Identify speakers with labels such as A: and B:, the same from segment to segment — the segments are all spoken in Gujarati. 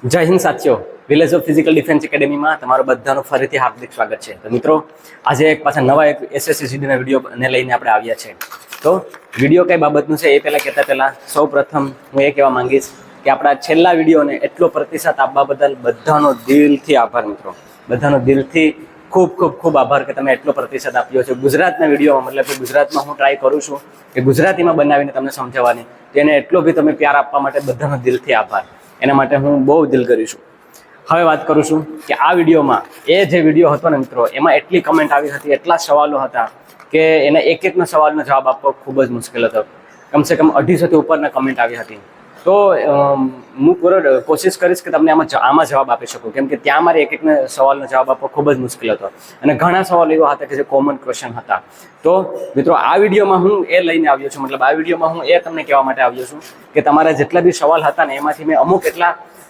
A: જય હિન્દ સાથીઓ, વિલેજ ઓફ ફિઝિકલ ડિફેન્સ એકેડેમીમાં તમારું બધાનું ફરીથી હાર્દિક સ્વાગત છે. તો મિત્રો, આજે એક પાછા નવા એક એસએસસીજીડીના વિડીયોને લઈને આપણે આવ્યા છે. તો વિડીયો કઈ બાબતનું છે એ પહેલાં સૌ પ્રથમ હું એ કહેવા માંગીશ કે આપણા છેલ્લા વિડીયોને એટલો પ્રતિસાદ આપવા બદલ બધાનો દિલથી આભાર મિત્રો. બધાનો દિલથી ખૂબ ખૂબ ખૂબ આભાર કે તમે એટલો પ્રતિસાદ આપ્યો છે. ગુજરાતના વિડીયોમાં મતલબ કે ગુજરાતમાં હું ટ્રાય કરું છું કે ગુજરાતીમાં બનાવીને તમને સમજાવવાની, તેને એટલો બી તમે પ્યાર આપવા માટે બધાનો દિલથી આભાર. એના માટે હું બહુ દિલ કરું છું. હવે વાત કરું છું કે આ વિડીયોમાં એ જે વિડીયો હતો ને મિત્રો, એમાં એટલી કમેન્ટ આવી હતી, એટલા સવાલો હતા કે એના એકનો સવાલનો જવાબ આપવો ખૂબ જ મુશ્કેલ હતો. કમસે કમ 250થી ઉપરના કમેન્ટ આવી હતી. તો હું પૂરો કોશિશ કરીશ કે તમને આમાં જવાબ આપી શકું, કેમ કે ત્યાં મારે એકને સવાલનો જવાબ આપવો ખૂબ જ મુશ્કેલ હતો અને ઘણા સવાલ એવા હતા કે જે કોમન ક્વેશ્ચન હતા. તો મિત્રો, આ વિડીયોમાં હું એ લઈને આવ્યો છું, મતલબ આ વિડીયોમાં હું એ તમને કહેવા માટે આવ્યો છું કે તમારા જેટલા બી સવાલ હતા ને એમાંથી મેં અમુક એટલા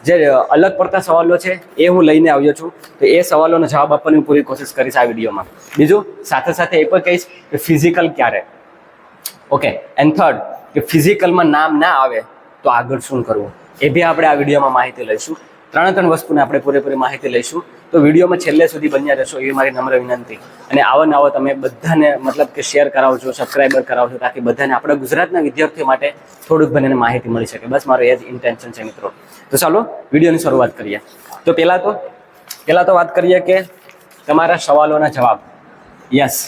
A: જે અલગ પડતા સવાલો છે એ હું લઈને આવ્યો છું. તો એ સવાલોનો જવાબ આપવાની હું પૂરી કોશિશ કરીશ આ વિડીયોમાં. બીજું સાથે સાથે એ પણ કહીશ કે ફિઝિકલ ક્યારે, ઓકે, એન્ડ થર્ડ કે ફિઝિકલમાં નામ ના આવે તો આગળ શું કરવું, એ બી આપણે આ વિડીયોમાં માહિતી લઈશું. ત્રણ વસ્તુને આપણે પૂરેપૂરી માહિતી લઈશું. તો વિડીયોમાં છેલ્લે સુધી બન્યા રહેશો એવી મારી નમ્ર વિનંતી. અને આવો તમે બધાને મતલબ કે શેર કરાવજો, સબસ્ક્રાઈબર કરાવજો, તાકી બધાને આપણા ગુજરાતના વિદ્યાર્થીઓ માટે થોડુંક બનીને માહિતી મળી શકે. બસ મારો એ જ ઇન્ટેન્શન છે મિત્રો. તો ચાલો વિડીયોની શરૂઆત કરીએ. તો પહેલાં તો વાત કરીએ કે તમારા સવાલોના જવાબ. યસ,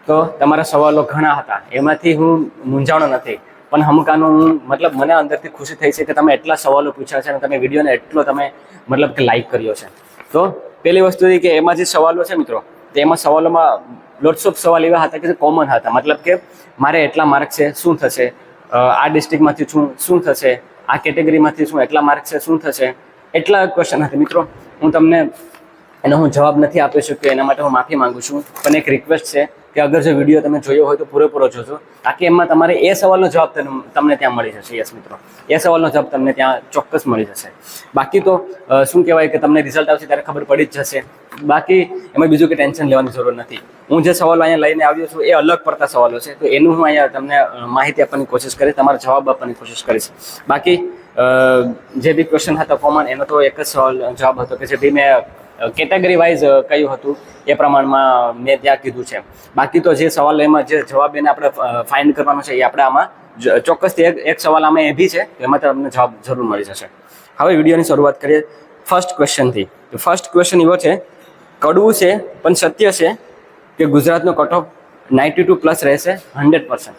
A: તો તમારા સવાલો ઘણા હતા, એમાંથી હું મૂંઝાણો નથી, પણ હમકાનું મતલબ મને અંદરથી ખુશી થઈ છે કે તમે એટલા સવાલો પૂછ્યા છે અને તમે વિડીયોને એટલો તમે મતલબ કે લાઈક કર્યો છે. તો પહેલી વસ્તુ એ કે એમાં જે સવાલો છે મિત્રો, તો એમાં સવાલોમાં લોટ્સ ઓફ સવાલ એવા હતા કે જે કોમન હતા. મતલબ કે મારે એટલા માર્ક છે, શું થશે, આ ડિસ્ટ્રિક્ટમાંથી શું થશે, આ કેટેગરીમાંથી શું એટલા માર્ક છે, શું થશે, એટલા ક્વેશ્ચન હતા મિત્રો. હું તમને એનો હું જવાબ નથી આપી શક્યો, એના માટે હું માફી માંગુ છું. પણ એક રિક્વેસ્ટ છે કે અગર જો વિડીયો તમે જોયો હોય તો પૂરેપૂરો જોજો, તાકી એમાં તમારે એ સવાલનો જવાબ તમને ત્યાં મળી જશે. યસ મિત્રો, એ સવાલનો જવાબ તમને ત્યાં ચોક્કસ મળી જશે. બાકી તો શું કહેવાય કે તમને રિઝલ્ટ આવશે ત્યારે ખબર પડી જ જશે. બાકી એમાં બીજું કે ટેન્શન લેવાની જરૂર નથી. હું જે સવાલો અહીંયા લઈને આવ્યો છું એ અલગ પડતા સવાલો છે, તો એનું હું અહીંયા તમને માહિતી આપવાની કોશિશ કરીશ, તમારા જવાબ આપવાની કોશિશ કરીશ. બાકી જે બી ક્વેશ્ચન હતા કોમન, એનો તો એક જ સવાલ જવાબ હતો કે જે બી મેં કેટેગરી વાઇઝ કહ્યું હતું એ પ્રમાણમાં મેં ત્યાં કીધું છે. બાકી તો જે સવાલ એમાં જે જવાબ એને આપણે ફાઇન્ડ કરવાનો છે એ આપણે આમાં ચોક્કસથી એક સવાલ આમાં એ બી છે, એમાં તમને જવાબ જરૂર મળી જશે. હવે વિડીયોની શરૂઆત કરીએ ફર્સ્ટ ક્વેશ્ચનથી. તો ફર્સ્ટ ક્વેશ્ચન એવો છે, કડવું છે પણ સત્ય છે કે ગુજરાતનો કટ ઓફ 92+ રહેશે 100%.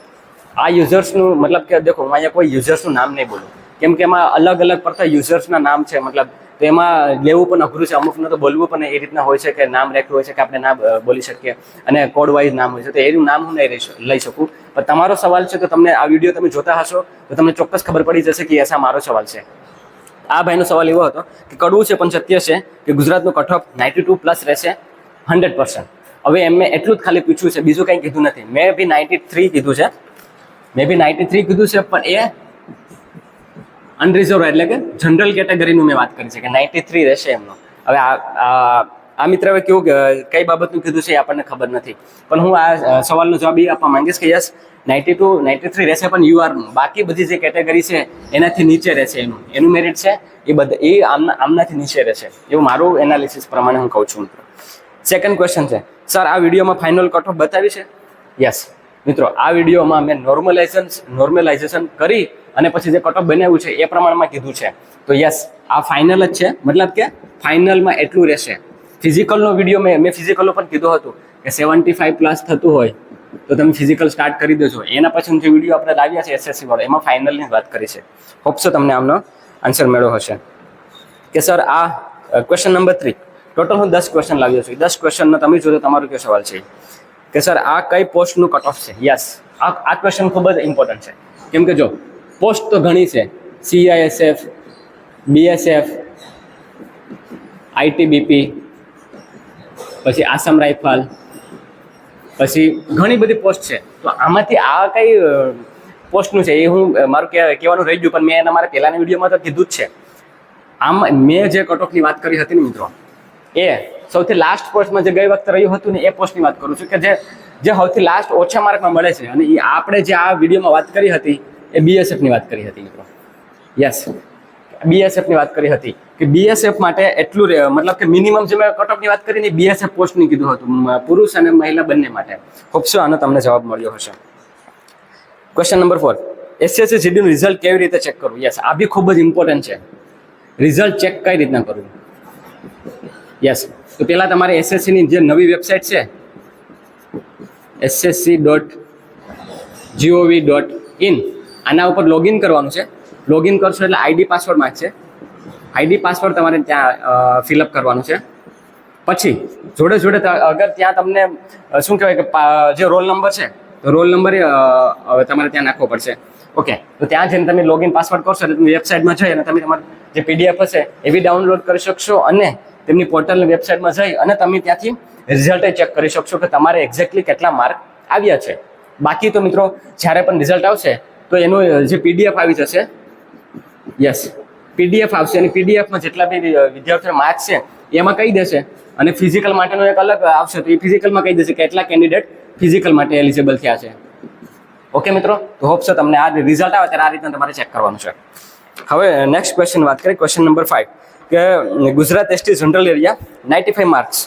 A: આ યુઝર્સનું મતલબ કે દેખો, હું અહીંયા કોઈ યુઝર્સનું નામ નહીં બોલું, કેમ કે એમાં અલગ અલગ પડતા યુઝર્સના નામ છે. મતલબ તો એમાં લેવું પણ અઘરું છે, અમુકને તો બોલવું પણ એ રીતના હોય છે કે નામ રાખ્યું હોય છે કે આપણે ના બોલી શકીએ અને કોડ વાઇઝ નામ હોય છે, તો એનું નામ હું નહીં લઈ શકું. પણ તમારો સવાલ છે તો તમને આ વિડીયો તમે જોતા હશો તો તમને ચોક્કસ ખબર પડી જશે કે એસા મારો સવાલ છે. આ ભાઈનો સવાલ એવો હતો કે કડવું છે પણ સત્ય છે કે ગુજરાતનું કટ ઓફ 92+ રહેશે 100%. હવે એમ મેં એટલું જ ખાલી પૂછ્યું છે, બીજું કંઈ કીધું નથી. મેં બી 93 કીધું છે, પણ એ અનરિઝર્વ એટલે કે જનરલ કેટેગરીનું મેં વાત કરી છે કે 93 રહેશે એમનો. હવે આ મિત્ર હવે કેવું કઈ બાબતનું કીધું છે એ આપણને ખબર નથી, પણ હું આ સવાલનો જવાબ એ આપવા માંગીશ કે યસ 92, 93 રહેશે, પણ યુઆરનું બાકી બધી જે કેટેગરી છે એનાથી નીચે રહેશે. એનું મેરિટ છે એ આમનાથી નીચે રહેશે, એવું મારું એનાલિસિસ પ્રમાણે હું કહું છું મિત્રો. સેકન્ડ ક્વેશ્ચન છે, સર આ વિડીયોમાં ફાઇનલ કટ ઓફ બતાવી છે? યસ મિત્રો, આ વિડીયોમાં મેં નોર્મલાઇઝેશન કરી અને પછી જે કટ ઓફ બનાવ્યું છે એ પ્રમાણમાં કીધું છે. તો યસ, આ ફાઇનલ જ છે, મતલબ કે ફાઇનલમાં એટલું રહેશે. ફિઝિકલનો વિડીયો મેં ફિઝિકલનો પણ કીધું હતું કે 75+ થતું હોય તો તમે ફિઝિકલ સ્ટાર્ટ કરી દેજો. એના પછી જે વિડીયો આપણે લાવ્યા છે એસએસસી વાળો, એમાં ફાઇનલની વાત કરી છે. હોપસો તમને આમનો આન્સર મળ્યો હશે. કે સર આ ક્વેશ્ચન નંબર 3, ટોટલ હું 10 ક્વેશ્ચન લાવ્યો છું. 10 ક્વેશ્ચનનો તમે જોજો તમારો કયો સવાલ છે કે સર આ કઈ પોસ્ટનું કટ ઓફ છે? યસ, આ ક્વેશ્ચન ખૂબ જ ઇમ્પોર્ટન્ટ છે, કેમ કે જો પોસ્ટ તો ઘણી છે, CISF, BSF, ITBP, પછી આસામ રાઇફલ, પછી ઘણી બધી પોસ્ટ છે. તો આમાંથી આ કઈ પોસ્ટનું છે એ હું મારું કહેવાનું રહી ગયું, પણ મેં એના મારા પહેલાંના વિડીયોમાં તો કીધું જ છે. આમ મેં જે કટ ઓફની વાત કરી હતી ને મિત્રો, એ સૌથી લાસ્ટ પોસ્ટમાં જે ગઈ વખતે રહ્યું હતું ને એ પોસ્ટની વાત કરું છું કે જે સૌથી લાસ્ટ ઓછા માર્કમાં મળે છે. અને એ આપણે જે આ વિડીયોમાં વાત કરી હતી એ BSFની વાત કરી હતી મિત્રો. યસ, BSF ની વાત કરી હતી કે BSF માટે એટલું મતલબ કે મિનિમમ જે મેં કટ ઓફની વાત કરી ને BSF પોસ્ટની કીધું હતું પુરુષ અને મહિલા બંને માટે. હોપ સો આનો તમને જવાબ મળ્યો હશે. ક્વેશ્ચન નંબર 4, SSC GD નું રિઝલ્ટ કેવી રીતે ચેક કરવું? યસ, આ બી ખૂબ જ ઇમ્પોર્ટન્ટ છે. રિઝલ્ટ ચેક કઈ રીતના કરવું? યસ, તો પહેલા તમારે SSC ની જે નવી વેબસાઇટ છે ssc.gov.in આના ઉપર લોગિન કરવાનું છે. લોગિન કરશો એટલે ID પાસવર્ડ માંગશે. ID પાસવર્ડ તમારે ત્યાં ફિલઅપ કરવાનું છે. પછી જોડે જોડે અગર ત્યાં તમને શું કહેવાય કે જે રોલ નંબર છે તો રોલ નંબર તમારે ત્યાં નાખવો પડશે. ઓકે, તો ત્યાં જઈને તમે લોગિન પાસવર્ડ કરશો એટલે તમે વેબસાઇટમાં જઈ અને તમે તમારી જે PDF હશે એ બી ડાઉનલોડ કરી શકશો અને તેમની પોર્ટલની વેબસાઇટમાં જઈ અને તમે ત્યાંથી રિઝલ્ટ ચેક કરી શકશો કે તમારે એક્ઝેક્ટલી કેટલા માર્ક આવ્યા છે. બાકી તો મિત્રો જ્યારે પણ રિઝલ્ટ આવશે તો એનું જે PDF આવી જશે, યસ PDF આવશે અને PDFમાં જેટલા બી વિદ્યાર્થીઓ માર્ક્સ છે એમાં કહી દેશે અને ફિઝિકલ માટેનું એક અલગ આવશે તો એ ફિઝિકલમાં કહી દેશે કે કેટલા કેન્ડિડેટ ફિઝિકલ માટે એલિજિબલ થયા છે. ઓકે મિત્રો, તો હોપ છો તમને આ રિઝલ્ટ આવે ત્યારે આ રીતના તમારે ચેક કરવાનું છે. હવે નેક્સ્ટ ક્વેશ્ચન વાત કરીએ. ક્વેશ્ચન નંબર 5 કે Gujarat ST general area 95 marks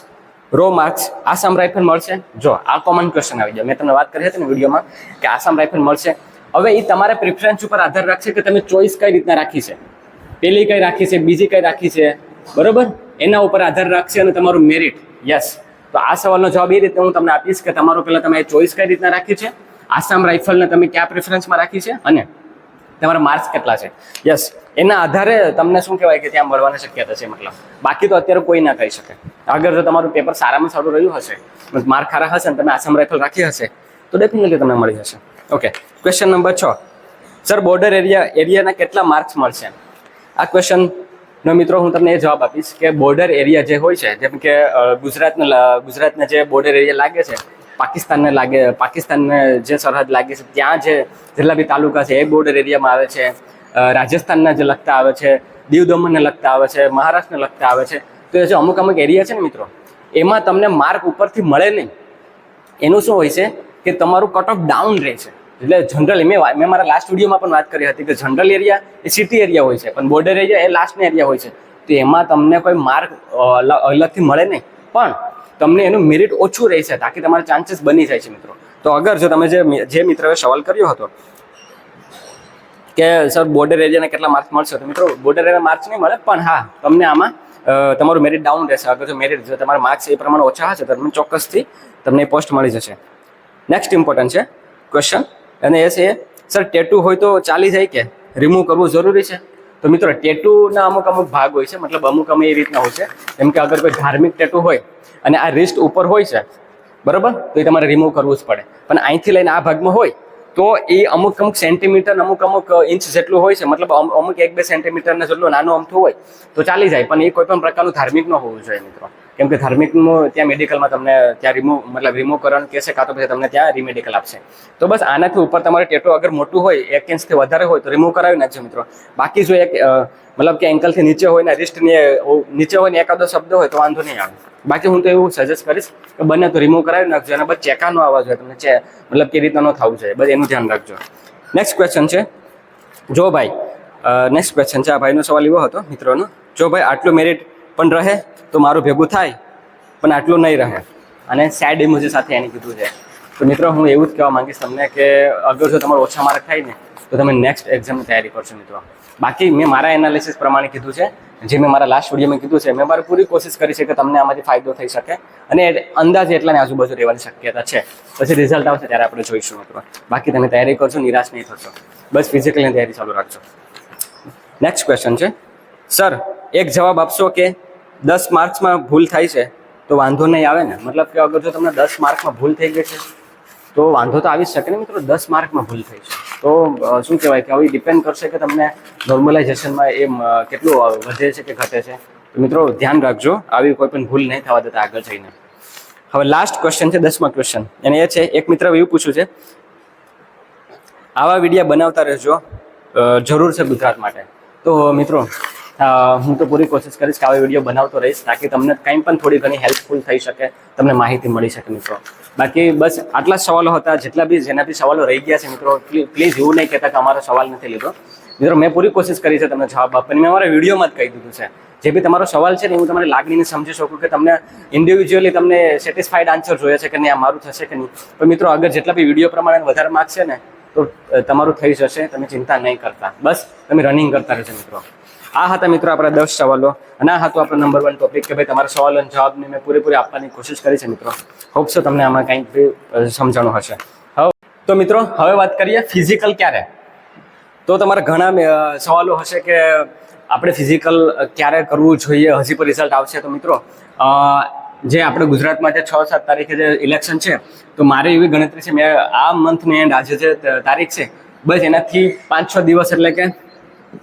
A: raw marks Assam rifle મળશે? જો આ કોમન ક્વેશ્ચન આવી જાય. મેં તમને વાત કરી હતી ને વિડીયોમાં કે આસામ રાઇફલ મળશે. હવે એ તમારા પ્રિફરન્સ ઉપર આધાર રાખશે કે તમે ચોઈસ કઈ રીતના રાખી છે, પહેલી કઈ રાખી છે, બીજી કઈ રાખી છે, બરોબર, એના ઉપર આધાર રાખશે અને તમારું મેરિટ. યસ, તો આ સવાલનો જવાબ એ રીતે હું તમને આપીશ કે તમારું પહેલાં તમે ચોઈસ કઈ રીતના રાખી છે, આસામ રાઇફલને તમે કયા પ્રેફરન્સમાં રાખી છે અને તમારા માર્ક્સ કેટલા છે. યસ, એના આધારે તમને શું કહેવાય કે ત્યાં મળવાની શક્યતા છે. મતલબ બાકી તો અત્યારે કોઈ ના કહી શકે. અગર જો તમારું પેપર સારામાં સારું રહ્યું હશે, માર્ક સારા હશે ને તમે આસામ રાઇફલ રાખી હશે તો ડેફિનેટલી તમને મળી જશે. Okay, question number 6, sir border એરિયાના કેટલા માર્ક્સ મળશે? આ ક્વેશ્ચનનો મિત્રો હું તમને એ જવાબ આપીશ કે બોર્ડર એરિયા જે હોય છે, જેમ કે ગુજરાતના જે બોર્ડર એરિયા લાગે છે, પાકિસ્તાનને જે સરહદ લાગે છે ત્યાં જે જેટલા બી તાલુકા છે એ બોર્ડર એરિયામાં આવે છે. રાજસ્થાનના જે લગતા આવે છે, દીવ દમણને લગતા આવે છે, મહારાષ્ટ્રને લગતા આવે છે. તો એ જે અમુક એરિયા છે ને મિત્રો, એમાં તમને માર્ક ઉપરથી મળે નહીં. એનું શું હોય છે કે તમારું કટ ઓફ ડાઉન રહે છે. એટલે જનરલી મેં મારા લાસ્ટ વિડીયોમાં પણ વાત કરી હતી કે જનરલ એરિયા એ સિટી એરિયા હોય છે પણ બોર્ડર એરિયા એ લાસ્ટના એરિયા હોય છે. તો એમાં તમને કોઈ માર્ક અલગથી મળે નહીં, પણ તમને એનું મેરિટ ઓછું રહે છે તાકી તમારા ચાન્સીસ બની જાય છે મિત્રો. તો અગર જો તમે જે મિત્રોએ સવાલ કર્યો હતો કે સર બોર્ડર એરિયાના કેટલા માર્ક્સ મળશે, તો મિત્રો બોર્ડર એરિયા માર્ક્સ નહીં મળે, પણ હા તમને આમાં તમારું મેરિટ ડાઉન રહેશે. અગર જો તમારા માર્ક્સ એ પ્રમાણે ઓછા હશે તો તમને ચોક્કસથી તમને પોસ્ટ મળી જશે. નેક્સ્ટ ઇમ્પોર્ટન્ટ છે ક્વેશ્ચન અને એ છે સર ટેટુ હોય તો ચાલી જાય કે રિમૂવ કરવું જરૂરી છે? તો મિત્રો ટેટુના અમુક ભાગ હોય છે, મતલબ અમુક એ રીતના હોય છે. જેમ કે અગર કોઈ ધાર્મિક ટેટુ હોય અને આ રિસ્ટ ઉપર હોય છે, બરાબર, તો એ તમારે રિમૂવ કરવું જ પડે. પણ અહીંથી લઈને આ ભાગમાં હોય તો એ અમુક સેન્ટીમીટર અમુક ઇંચ જેટલું હોય છે, મતલબ અમુક 1-2 સેન્ટીમીટરના જેટલું નાનું અમથું હોય તો ચાલી જાય. પણ એ કોઈ પણ પ્રકારનું ધાર્મિક ન હોવું જોઈએ મિત્રો, કેમ કે ધાર્મિકનું ત્યાં મેડિકલમાં તમને ત્યાં રિમૂવ કરવાનું કહેશે, કાં તો પછી તમને ત્યાં રીમેડિકલ આપશે. તો બસ આનાથી ઉપર તમારે ટેટુ અગર મોટું હોય 1 ઇંચથી વધારે હોય તો રિમૂવ કરાવી નાખજો મિત્રો. બાકી જો એક મતલબ કે એન્કલથી નીચે હોય ને રિસ્ટની નીચે હોય ને એકાદો શબ્દ હોય તો વાંધો નહીં આવે. બાકી હું તો એવું સજેસ્ટ કરીશ કે બને તો રિમૂવ કરાવી નાખજો અને બસ ચેકા ન આવવા જોઈએ તમને, મતલબ કે રીતના ન થવું જોઈએ, બસ એનું ધ્યાન રાખજો. નેક્સ્ટ ક્વેશ્ચન છે, જો ભાઈ નેક્સ્ટ ક્વેશ્ચન છે, આ ભાઈનો સવાલ એવો હતો મિત્રોનો, જો ભાઈ આટલું મેરિટ પણ રહે તો મારું ભેગું થાય પણ આટલું નહીં રહે, અને સેડ ઇમોજી સાથે એની કીધું છે. તો મિત્રો હું એવું જ કહેવા માંગીશ તમને કે અગર જો તમારો ઓછા માર્ક થાય ને તો તમે નેક્સ્ટ એક્ઝામની તૈયારી કરશો મિત્રો. બાકી મેં મારા એનાલિસિસ પ્રમાણે કીધું છે, જે મેં મારા લાસ્ટ વિડીયોમાં કીધું છે, મેં મારી પૂરી કોશિશ કરી છે કે તમને આમાંથી ફાયદો થઈ શકે અને અંદાજે એટલાની આજુબાજુ રહેવાની શક્યતા છે. પછી રિઝલ્ટ આવશે ત્યારે આપણે જોઈશું મિત્રો. બાકી તમે તૈયારી કરશો, નિરાશ નહીં થશો, બસ ફિઝિકલની તૈયારી ચાલુ રાખજો. નેક્સ્ટ ક્વેશ્ચન છે, સર એક જવાબ આપશો કે 10 માર્ક્સમાં ભૂલ થાય છે તો વાંધો નહીં આવે ને? મતલબ કે અગર જો તમને 10 માર્કમાં ભૂલ થઈ ગઈ છે તો વાંધો તો આવી જ શકે ને મિત્રો. 10 માર્કમાં ભૂલ થઈ છે તો શું કહેવાય કે હવે ડિપેન્ડ કરશે કે તમને નોર્મલાઇઝેશનમાં એ કેટલું વધે છે કે ઘટે છે. તો મિત્રો ધ્યાન રાખજો, આવી કોઈ પણ ભૂલ નહીં થવા દેતા આગળ જઈને. હવે લાસ્ટ ક્વેશ્ચન છે, 10મા ક્વેશ્ચન, અને એ છે, એક મિત્ર એવું પૂછ્યું છે, આવા વિડીયો બનાવતા રહેજો, જરૂર છે ગુજરાત માટે. તો મિત્રો હું તો પૂરી કોશિશ કરીશ કે આવા વિડીયો બનાવતો રહીશ તાકી તમને કંઈ પણ થોડી ઘણી હેલ્પફુલ થઈ શકે, તમને માહિતી મળી શકે મિત્રો. બાકી બસ આટલા જ સવાલો હતા. જેના બી સવાલો રહી ગયા છે મિત્રો, પ્લીઝ એવું નહીં કહેતા કે અમારો સવાલ નથી લીધો. મિત્રો મેં પૂરી કોશિશ કરી છે તમને જવાબ આપવાની, મેં મારા વિડીયોમાં જ કહી દીધું છે. જે બી તમારો સવાલ છે ને હું તમારી લાગણીને સમજી શકું કે તમને ઇન્ડિવિજ્યુઅલી તમને સેટિસ્ફાઈડ આન્સર જોઈએ છે કે નહીં, આ મારું થશે કે નહીં. તો મિત્રો અગર જેટલા બી વિડીયો પ્રમાણે વધારે માર્ક્સ છે ને તો તમારું થઈ જશે, તમે ચિંતા નહીં કરતા, બસ તમે રનિંગ કરતા રહેજો મિત્રો. આ હતા મિત્રો આપણા 10 સવાલો, અને આ હતો આપણો નંબર 1 ટોપિક કે ભાઈ તમારા સવાલોના જવાબને મેં પૂરેપૂરી આપવાની કોશિશ કરી છે મિત્રો. હોપ છો તમને આમાં કંઈક બી સમજાણું હશે. તો મિત્રો હવે વાત કરીએ ફિઝિકલ ક્યારે. તો તમારા ઘણા સવાલો હશે કે આપણે ફિઝિકલ ક્યારે કરવું જોઈએ, હજી પર રિઝલ્ટ આવશે. તો મિત્રો જે આપણે ગુજરાતમાં જે 6-7 તારીખે જે ઇલેક્શન છે, તો મારી એવી ગણતરી છે, મેં આ મંથની એન્ડ આજે જે તારીખ છે બસ એનાથી 5-6 દિવસ એટલે કે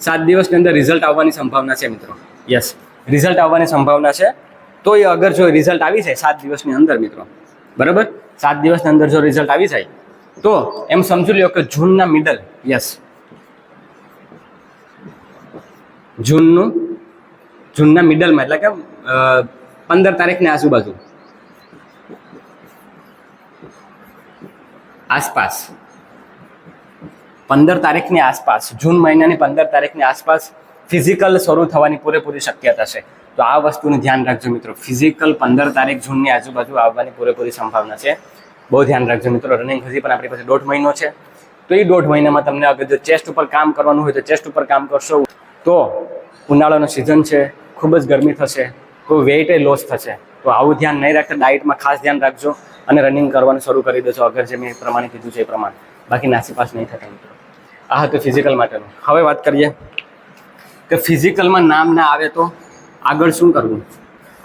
A: 7 દિવસની અંદર રિઝલ્ટ આવવાની સંભાવના છે મિત્રો. યસ, રિઝલ્ટ આવવાની સંભાવના છે. તો એ અગર જો રિઝલ્ટ આવી જાય 7 દિવસની અંદર મિત્રો, બરાબર, 7 દિવસની અંદર જો રિઝલ્ટ આવી જાય તો એમ સમજી લો કે જૂનના મિડલ, યસ જૂનના મિડલમાં એટલે કે 15 તારીખની આજુબાજુ આસપાસ, 15 તારીખની આસપાસ, જૂન મહિનાની 15 તારીખની આસપાસ ફિઝિકલ શરૂ થવાની પૂરેપૂરી શક્યતા છે. તો આ વસ્તુનું ધ્યાન રાખજો મિત્રો. ફિઝિકલ 15 તારીખ જૂનની આજુબાજુ આવવાની પૂરેપૂરી સંભાવના છે. બહુ ધ્યાન રાખજો મિત્રો. રનિંગ હજી પણ આપણી પાસે 1.5 મહિનો છે. તો એ 1.5 મહિનામાં તમને અગર જો ચેસ્ટ ઉપર કામ કરવાનું હોય તો ચેસ્ટ ઉપર કામ કરશો. તો ઉનાળાનો સિઝન છે, ખૂબ જ ગરમી થશે, તો વેઇટ લોસ થશે. તો આવું ધ્યાન નહીં રાખતા, ડાયટમાં ખાસ ધ્યાન રાખજો અને રનિંગ કરવાનું શરૂ કરી દેજો અગર જે મેં પ્રમાણે કીધું છે એ પ્રમાણે. બાકી નાસીપાસ નહીં થતા મિત્રો. આ હતું ફિઝિકલ માટેનું. હવે વાત કરીએ કે ફિઝિકલમાં નામ ના આવે તો આગળ શું કરવું.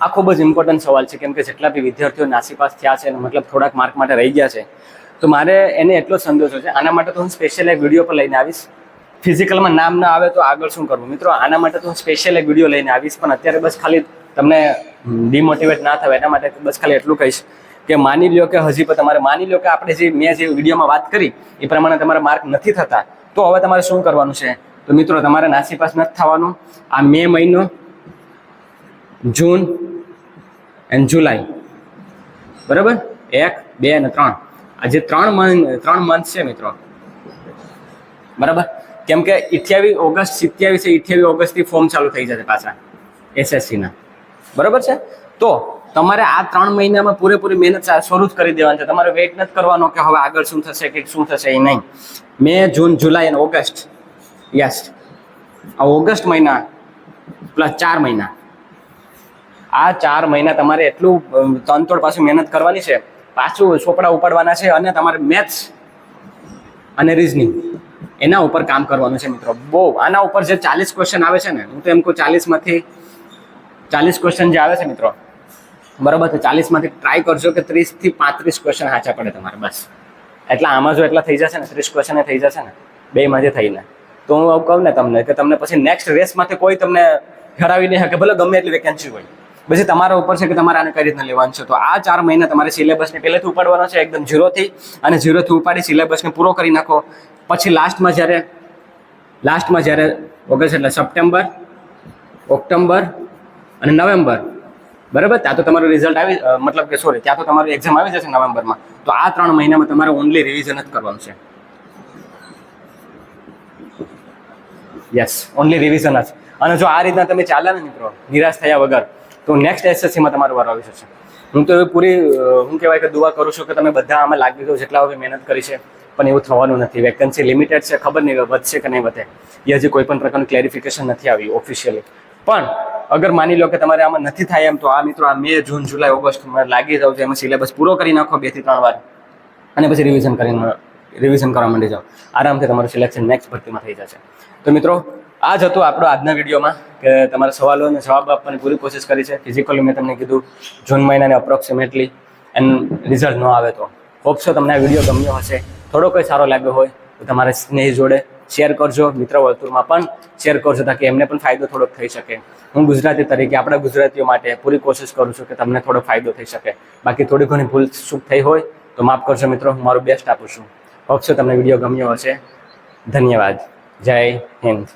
A: આ ખૂબ જ ઇમ્પોર્ટન્ટ સવાલ છે, કેમ કે જેટલા બી વિદ્યાર્થીઓ નાસીપાસ થયા છે, મતલબ થોડાક માર્ક માટે રહી ગયા છે, તો મારે એને એટલો સંદેશો છે. આના માટે તો હું સ્પેશિયલ એક વિડીયો પર લઈને આવીશ. ફિઝિકલમાં નામ ના આવે તો આગળ શું કરવું મિત્રો, આના માટે તો હું સ્પેશિયલ એક વિડીયો લઈને આવીશ. પણ અત્યારે બસ ખાલી તમને ડિમોટિવેટ ના થાય એના માટે બસ ખાલી એટલું કહીશ કે માની લ્યો કે હજી પણ તમારે માની લ્યો કે આપણે મેં જે વિડીયોમાં વાત કરી એ પ્રમાણે તમારા માર્ક નથી થતા, તો હવે તમારે શું કરવાનું છે. તો મિત્રો તમારે નાસીપાસ નથી થવાનું. આ મે મહિનો, જૂન એન્ડ જુલાઈ, બરાબર, 1, 2 અને 3, આ જે 3 મંથ છે મિત્રો, બરાબર. કેમ કે 28 ઓગસ્ટ 27 ઓગસ્ટથી ફોર્મ ચાલુ થઈ જશે પાછા SSCના, બરાબર છે. તો તમારે આ 3 મહિનામાં પૂરેપૂરી મહેનત શરૂ જ કરી દેવાની છે. તમારે વેઇટ નથી કરવાનો કે હવે આગળ શું થશે કે શું થશે, એ નહીં. મે, જૂન, જુલાઈ અને ઓગસ્ટ, યસ, આ ઓગસ્ટ મહિના પ્લસ 4 મહિના, આ 4 મહિના તમારે એટલું તનતોડ પાછું મહેનત કરવાની છે, પાછું ચોપડા ઉપાડવાના છે, અને તમારે મેથ્સ અને રીઝનિંગ એના ઉપર કામ કરવાનું છે મિત્રો. બહુ આના ઉપર જે 40 ક્વેશ્ચન આવે છે ને, હું તો એમ કહું 40માંથી 40 ક્વેશ્ચન જે આવે છે મિત્રો, બરાબર, તો 40માંથી ટ્રાય કરજો કે 30 થી 35 ક્વેશ્ચન સાચા પડે તમારે, બસ. એટલે આમાં જો એટલા થઈ જશે ને, 30 ક્વેશ્ચન થઈ જશે ને બેમાંથી થઈને, તો હું આવું કહું ને તમને કે તમને પછી નેક્સ્ટ રેસમાંથી કોઈ તમને હરાવી નહીં શકે, ભલે ગમે એટલી વેકેન્સી હોય. પછી તમારા ઉપર છે કે તમારે આને કઈ રીતના લેવાનું છે. તો આ 4 મહિના તમારે સિલેબસને પહેલેથી ઉપાડવાનો છે, એકદમ 0થી, અને 0થી ઉપાડી સિલેબસને પૂરો કરી નાખો. પછી લાસ્ટમાં જ્યારે ઓગસ્ટ એટલે સપ્ટેમ્બર, ઓક્ટોબર અને નવેમ્બર, બરાબર, ત્યાં તો તમારું રિઝલ્ટ આવી, મતલબ કે સોરી, ત્યાં તો તમારું એક્ઝામ આવી જશે નવેમ્બરમાં. તો આ 3 મહિનામાં તમારે ઓનલી રિવિઝન જ કરવાનું છે. યસ, ઓનલી રિવિઝન જ. અને જો આ રીતના તમે ચાલે ને મિત્રો, નિરાશ થયા વગર, તો નેક્સ્ટ SSCમાં તમારો વારો આવી જશે. હું તો એવી પૂરી હું કહેવાય કે દુઆ કરું છું કે તમે બધા આમાં લાગી દો, જેટલા હવે મહેનત કરી છે, પણ એવું થવાનું નથી. વેકેન્સી લિમિટેડ છે, ખબર નહીં વધશે કે નહીં વધે, એ હજી કોઈ પણ પ્રકારનું ક્લેરિફિકેશન નથી આવ્યું ઓફિશિયલી. પણ અગર માની લો કે તમારે આમાં નથી થાય એમ, તો આ મિત્રો આ મે, જૂન, જુલાઈ, ઓગસ્ટમાં લાગી જાવ, એમાં સિલેબસ પૂરો કરી નાખો 2 થી 3 વાર, અને પછી રિવિઝન કરવા માંડી જાઓ. આરામથી તમારું સિલેક્શન નેક્સ્ટ ભરતીમાં થઈ જશે. તો મિત્રો આ જ હતું આપણો આજના વિડીયોમાં કે તમારા સવાલોને જવાબ આપવાની પૂરી કોશિશ કરી છે. ફિઝિકલી મેં તમને કીધું જૂન મહિનાને અપ્રોક્સિમેટલી, એન્ડ રિઝલ્ટ ન આવે તો હોપ છો તમને આ વિડીયો ગમ્યો હશે. થોડો કોઈ સારો લાગ્યો હોય તો તમારા સ્નેહી જોડે શેર કરજો, મિત્ર વર્તુળમાં પણ શેર કરજો, તાકી એમને પણ ફાયદો થોડોક થઈ શકે. હું ગુજરાતી તરીકે આપણા ગુજરાતીઓ માટે પૂરી કોશિશ કરું છું કે તમને થોડો ફાયદો થઈ શકે. બાકી થોડી ઘણી ભૂલ ચૂક થઈ હોય તો માફ કરજો મિત્રો, હું મારું બેસ્ટ આપું છું. હોપ છો તમને વિડીયો ગમ્યો હશે. ધન્યવાદ. જય હિન્દ.